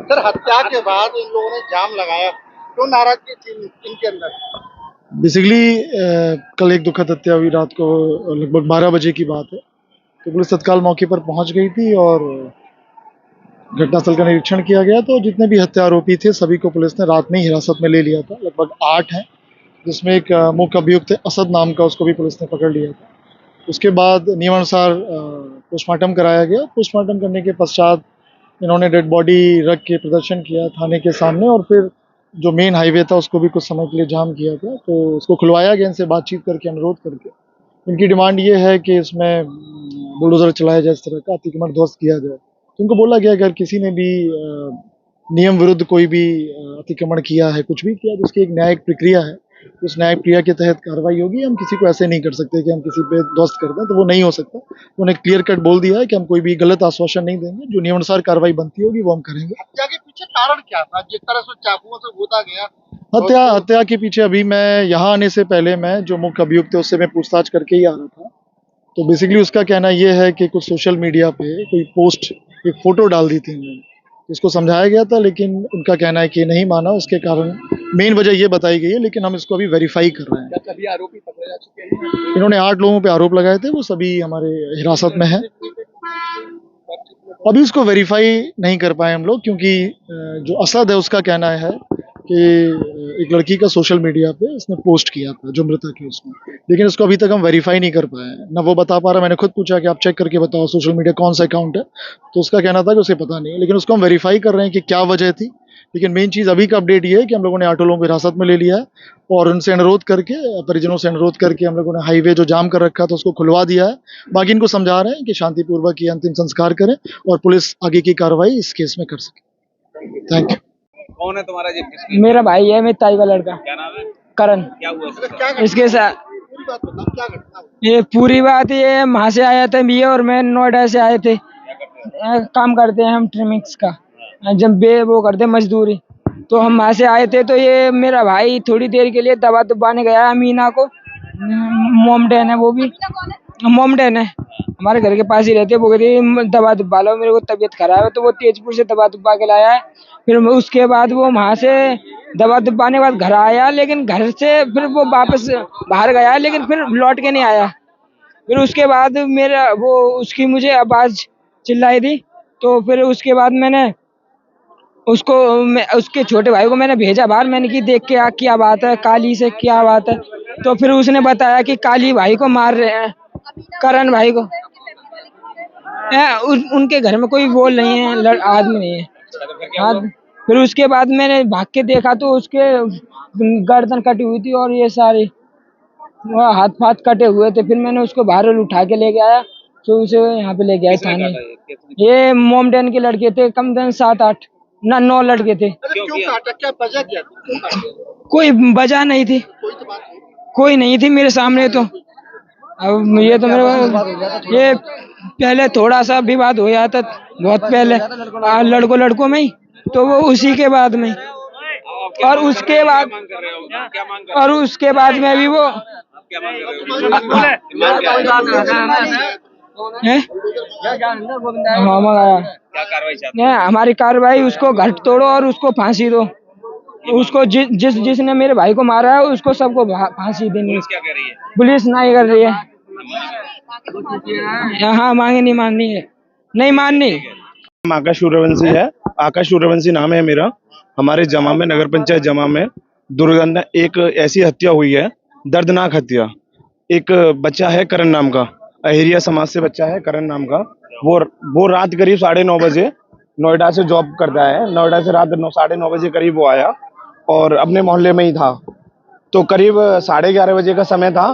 Sir हत्या के बाद इन लोगों ने जाम लगाया, क्यों नाराजगी थी इनके अंदर? बेसिकली कल एक दुखद हत्या हुई रात को लगभग 12 बजे की बात है। तो पुलिस तत्काल मौके पर पहुंच गई थी और घटनास्थल का निरीक्षण किया गया। तो जितने भी हत्या आरोपी थे सभी को पुलिस ने रात में ही हिरासत में ले लिया था। लगभग 8 हैं, जिसमें एक मुख्य अभियुक्त असद नाम का, उसको भी पुलिस ने पकड़ लिया था। उसके बाद नियमानुसार पोस्टमार्टम कराया गया। पोस्टमार्टम करने के पश्चात इन्होंने डेड बॉडी रख के प्रदर्शन किया थाने के सामने, और फिर जो मेन हाईवे था उसको भी कुछ समय के लिए जाम किया था। तो उसको खुलवाया गया, इनसे बातचीत करके, अनुरोध करके। इनकी डिमांड ये है कि इसमें बुलडोजर चलाया जाए, इस तरह का अतिक्रमण ध्वस्त किया जाए। तो उनको बोला गया अगर किसी ने भी नियम विरुद्ध कोई भी अतिक्रमण किया है, कुछ भी किया, तो उसकी एक न्यायिक प्रक्रिया है। उस न्यायिक प्रक्रिया के तहत कार्रवाई होगी। हम किसी को ऐसे नहीं कर सकते कि हम किसी पे ध्वस्त कर दें, तो वो नहीं हो सकता। उन्होंने क्लियर कट बोल दिया है कि हम कोई भी गलत आश्वासन नहीं देंगे, जो नियमानुसार कार्रवाई बनती होगी वो हम करेंगे। हत्या के पीछे कारण क्या था, जिस तरह से चाकुओं से गोदा गया? हत्या के पीछे अभी मैं यहाँ आने से पहले मैं जो मुख्य अभियुक्त है उससे मैं पूछताछ करके ही आ रहा था। तो बेसिकली उसका कहना ये है कि कुछ सोशल मीडिया पे कोई पोस्ट, एक फोटो डाल दी थी उन्होंने, इसको समझाया गया था, लेकिन उनका कहना है कि नहीं माना। उसके कारण मेन वजह ये बताई गई है, लेकिन हम इसको अभी वेरीफाई कर रहे हैं। सभी आरोपी पकड़े जा चुके हैं? इन्होंने 8 लोगों पे आरोप लगाए थे, वो सभी हमारे हिरासत में है। अभी उसको वेरीफाई नहीं कर पाए हम लोग, क्योंकि जो असद है उसका कहना है कि एक लड़की का सोशल मीडिया पे उसने पोस्ट किया था, जो मृतक है उसने, लेकिन उसको अभी तक हम वेरीफाई नहीं कर पाए हैं। ना वो बता पा रहा। मैंने खुद पूछा कि आप चेक करके बताओ सोशल मीडिया कौन सा अकाउंट है, तो उसका कहना था कि उसे पता नहीं है। लेकिन उसको हम वेरीफाई कर रहे हैं कि क्या वजह थी। लेकिन मेन चीज़ अभी का अपडेट ये है कि हम लोगों ने 8 लोगों को हिरासत में ले लिया है, और उनसे अनुरोध करके, परिजनों से अनुरोध करके, हम लोगों ने हाईवे जो जाम कर रखा था उसको खुलवा दिया है। बाकी इनको समझा रहे हैं कि शांतिपूर्वक ये अंतिम संस्कार करें और पुलिस आगे की कार्रवाई इस केस में कर सके। Thank you. कौन है तुम्हारा जी? मेरा भाई है, मेरे ताई का लड़का क्या नाम है? करण। क्या हुआ इसके साथ? क्या इसके साथ पूरी बात बताओ, क्या घटना हुई? ये पूरी बात, ये वहाँ से आया था, ये और मैं नोएडा से आए थे। क्या करते हो? काम करते हैं हम ट्रिमिक्स का, जब वो करते हैं मजदूरी। तो हम वहाँ से आए थे, तो ये मेरा भाई थोड़ी देर के लिए दवा दुबाने गया अमीना को। मोमडन है, वो भी मोमडन है, हमारे घर के पास ही रहते हैं। वो कहती दवा दुबा लो, मेरे को तबीयत खराब है, तो वो तेजपुर से दवा दुबा के लाया है। फिर उसके बाद वो वहाँ से दवा दुबाने के बाद घर आया, लेकिन घर से फिर वो वापस बाहर गया, लेकिन फिर लौट के नहीं आया। फिर उसके बाद मेरा वो उसकी मुझे आवाज चिल्लाई थी, तो फिर उसके बाद मैंने उसको उसके छोटे भाई को मैंने भेजा बाहर। मैंने की देख के क्या बात है, काली से क्या बात है। तो फिर उसने बताया कि काली भाई को मार रहे हैं, करण भाई को। उनके घर में कोई बोल नहीं है, आदमी नहीं है। हाँ, फिर उसके बाद मैंने भाग के देखा तो उसके गर्दन कटी हुई थी और ये सारी हाथ पाथ कटे हुए थे। फिर मैंने उसको बाहर उठा के लेके आया, तो उसे यहाँ पे ले गया थाने। ये मोमडन के लड़के थे, कम से कम 7-8 ना 9 लड़के थे। क्यों काटा, क्या वजह क्या थी, क्यों काटा? कोई वजह नहीं थी, कोई तो बात नहीं। कोई नहीं थी मेरे सामने। तो अब ये तो मेरे ये पहले थोड़ा सा विवाद हो जाता, बहुत पहले लड़कों में ही, तो वो उसी के बाद में, और उसके बाद और उसके बाद में भी वो हमारी कार्रवाई, उसको घट तोड़ो और उसको फांसी दो। उसको जिसने मेरे भाई को मारा है उसको सबको फांसी देनी। पुलिस क्या कह रही है? पुलिस नहीं कर रही है। हाँ, मांगे नहीं माननी है, नहीं माननी। आकाश सूर्यवंशी है, आकाश सूर्यवंशी नाम है मेरा। हमारे जमा में, नगर पंचायत जमा में दुर्घटना, एक ऐसी हत्या हुई है, दर्दनाक हत्या। एक बच्चा है करण नाम का, अहिरिया समाज से बच्चा है करण नाम का। वो रात करीब 9:30 बजे नोएडा से जॉब करता है। नोएडा से रात 9-9:30 बजे करीब वो आया और अपने मोहल्ले में ही था। तो करीब 11:30 बजे का समय था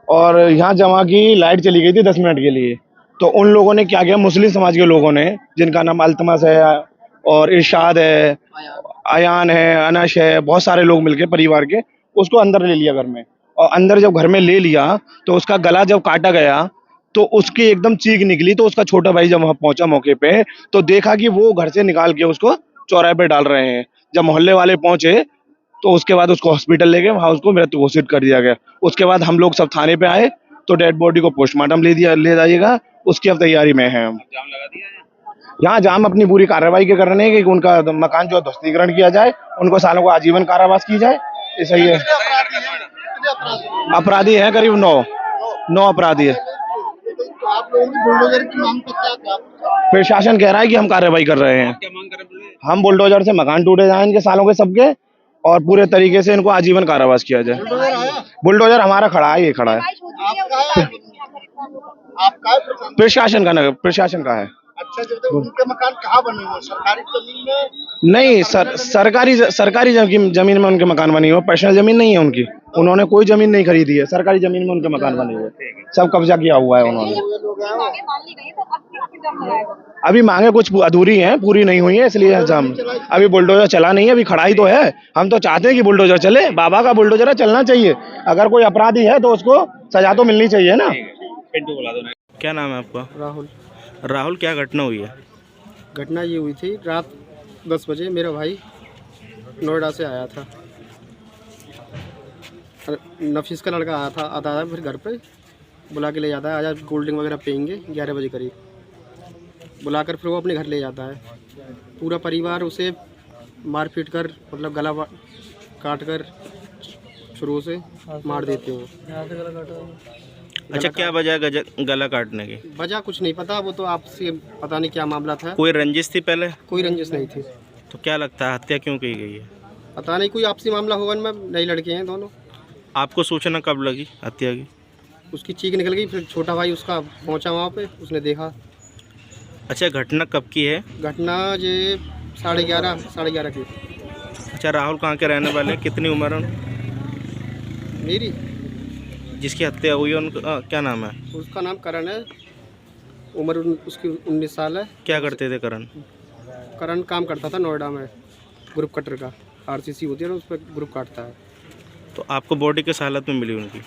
और यहाँ जमा की लाइट चली गई थी 10 मिनट के लिए। तो उन लोगों ने क्या किया, मुस्लिम समाज के लोगों ने, जिनका नाम अल्तमस है और इरशाद है, अयान है, अनश है, बहुत सारे लोग मिलके परिवार के, उसको अंदर ले लिया घर में। और अंदर जब घर में ले लिया तो उसका गला जब काटा गया तो उसकी एकदम चीख निकली। तो उसका छोटा भाई जब वहां पहुंचा मौके पे तो देखा कि वो घर से निकाल के उसको चौराहे पे डाल रहे हैं। जब मोहल्ले वाले पहुंचे तो उसके बाद उसको हॉस्पिटल ले गए, वहां उसको मृत्यु घोषित कर दिया गया। उसके बाद हम लोग सब थाने पे आए तो डेड बॉडी को पोस्टमार्टम ले जाइएगा, उसकी अब तैयारी में है हम। यहाँ जाम अपनी पूरी कार्रवाई के करने है कि उनका मकान जो है ध्वस्तीकरण किया जाए, उनको सालों को आजीवन कारावास की जाए। ये सही है। कितने अपराधी हैं? कितने अपराधी हैं? अपराधी हैं करीब 9 अपराधी है। तो आप लोगों की बुलडोजर की मांग पर क्या था? प्रशासन कह रहा है कि हम कार्रवाई कर रहे हैं। क्या मांग कर रहे हैं? हम बुलडोजर से मकान टूटे जाए इनके सालों के सबके, और पूरे तरीके से इनको आजीवन कारावास किया जाए। बुलडोजर आया? बुलडोजर हमारा खड़ा है, ये खड़ा है। आपका है? आपका है प्रशासन? प्रशासन का नगर प्रशासन का है। अच्छा, जब तक उनके मकान कहाँ बने हुए हैं? सरकारी जमीन में? नहीं सर, सरकारी जमीन में उनके मकान बने हुए, पर्सनल जमीन नहीं है उनकी। उन्होंने कोई जमीन नहीं खरीदी है, सरकारी जमीन में उनके मकान बने हुए, सब कब्जा किया हुआ है उन्होंने। ये लोग हैं वो? अभी मांगे कुछ अधूरी हैं, पूरी नहीं हुई है, इसलिए हम अभी बुलडोजर चला नहीं है, अभी खड़ा ही तो है। हम तो चाहते हैं कि बुलडोजर चले, बाबा का बुलडोजर है, चलना चाहिए। अगर कोई अपराधी है तो उसको सजा तो मिलनी चाहिए ना। पिंटू बुला दो। क्या नाम है आपका? राहुल। राहुल, क्या घटना हुई है? घटना ये हुई थी रात 10 बजे, मेरा भाई नोएडा से आया था। नफीस का लड़का आया था, आता है फिर घर पे बुला के ले जाता है, आजा कोल्ड ड्रिंक वगैरह पियेंगे 11 बजे करीब। बुलाकर फिर वो अपने घर ले जाता है। पूरा परिवार उसे मारपीट कर, मतलब गला काट कर शुरू से मार देते हैं। अच्छा, क्या वजह है गला काटने की? वजह कुछ नहीं पता, वो तो आपसे पता नहीं क्या मामला था। कोई रंजिश थी पहले? कोई रंजिश नहीं थी। तो क्या लगता है हत्या क्यों की गई है? पता नहीं, कोई आपसी मामला होगा इनमें। नए लड़के हैं दोनों। आपको सूचना कब लगी हत्या की? उसकी चीख निकल गई, फिर छोटा भाई उसका पहुंचा वहाँ पे, उसने देखा। अच्छा, घटना कब की है? घटना ये 11:30 की। अच्छा, राहुल कहाँ के रहने वाले हैं? कितनी उम्र है मेरी? जिसकी हत्या हुई है उनका क्या नाम है? उसका नाम करण है, उम्र उसकी 19 साल है। क्या करते थे करण? करण काम करता था नोएडा में, ग्रुप कटर का। RCC होती है ना, उस पर ग्रुप काटता है। तो आपको बॉडी किस हालत में मिली उनकी?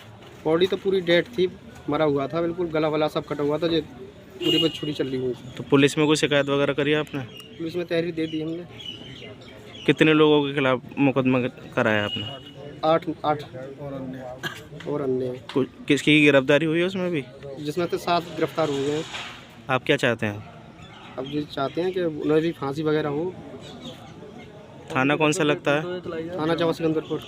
बॉडी तो पूरी डेड थी, मरा हुआ था बिल्कुल, गला वला सब कटा हुआ था, जो पूरी पर छुरी चल रही हुई थी। तो पुलिस में कोई शिकायत वगैरह करी आपने? पुलिस में तहरीर दे दी हमने। कितने लोगों के खिलाफ मुकदमा कराया आपने? 8 और अन्य, किसकी गिरफ्तारी हुई है उसमें भी? जिसमें से 7 गिरफ्तार हुए हैं। आप क्या चाहते हैं? अब ये चाहते हैं कि उन्हें भी फांसी वगैरह हो। थाना कौन सा लगता है? थाना जवा सिकंदरपुर।